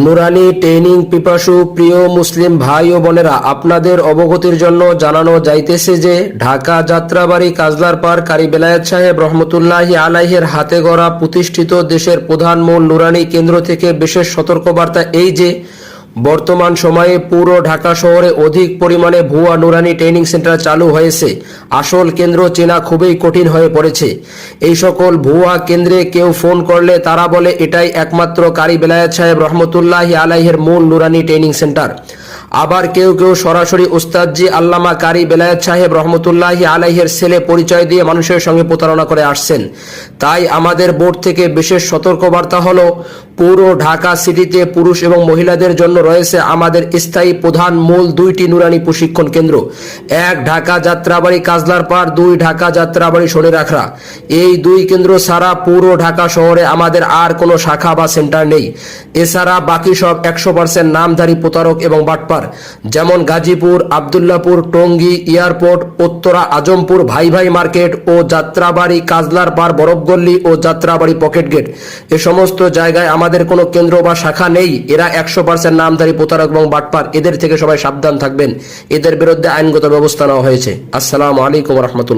নুরানি training পিপাসু প্রিয় মুসলিম ভাই ও বোনেরা, আপনাদের অবগতির জন্য জানানো যাইতেছে যে ঢাকা যাত্রাবাড়ি কাজলার পার কারি বেলায়েত সাহেব রহমতুল্লাহি আলাইহের হাতে গড়া প্রতিষ্ঠিত দেশের প্রধান মূল নুরানি কেন্দ্র থেকে বিশেষ সতর্কবার্তা এই যে বর্তমান সময়ে পুরো ঢাকা শহরে অধিক পরিমাণে ভুয়া নুরানি ট্রেনিং সেন্টার চালু হয়েছে। আসল কেন্দ্র চেনা খুবই কঠিন হয়ে পড়েছে। এই সকল ভুয়া কেন্দ্রে কেউ ফোন করলে তারা বলে এটাই একমাত্র কারি বেলায়েত সাহেব রহমতুল্লাহি আলাইহের মূল নুরানি ট্রেনিং সেন্টার। আবার কেউ কেউ সরাসরি উস্তাদজি আল্লামা কারি বেলায়েত সাহেব রহমতুল্লাহি আলাইহের ছেলে পরিচয় দিয়ে মানুষের সঙ্গে প্রতারণা করে আসছেন। তাই আমাদের বোর্ড থেকে বিশেষ সতর্কবার্তা হলো, পুরো ঢাকা সিটিতে পুরুষ এবং মহিলাদের জন্য রয়েছে আমাদের স্থায়ী প্রধান মূল দুইটি নুরানি প্রশিক্ষণ কেন্দ্র। এক ঢাকা যাত্রাবাড়ি কাজলার পার, দুই ঢাকা যাত্রাবাড়ি শনিরাখড়া। এই দুই কেন্দ্র ছাড়া পুরো ঢাকা শহরে আমাদের আর কোনো শাখা বা সেন্টার নেই। এছাড়া বাকি সব 100% নামধারী প্রতারক এবং বাটপার, যেমন গাজীপুর, আবদুল্লাপুর, টঙ্গী, এয়ারপোর্ট, উত্তরা, আজমপুর, ভাই ভাই মার্কেট ও যাত্রাবাড়ি কাজলার পার, বরফগল্লি ও যাত্রাবাড়ি পকেট গেট। এ সমস্ত জায়গায় আমাদের কোনো কেন্দ্র বা শাখা নেই। এরা 100% নামধারী প্রতারক এবং বাটপার। এদের থেকে সবাই সাবধান থাকবেন। এদের বিরুদ্ধে আইনগত ব্যবস্থা নেওয়া হয়েছে। আসসালামু আলাইকুম রহমতুল্লাহ।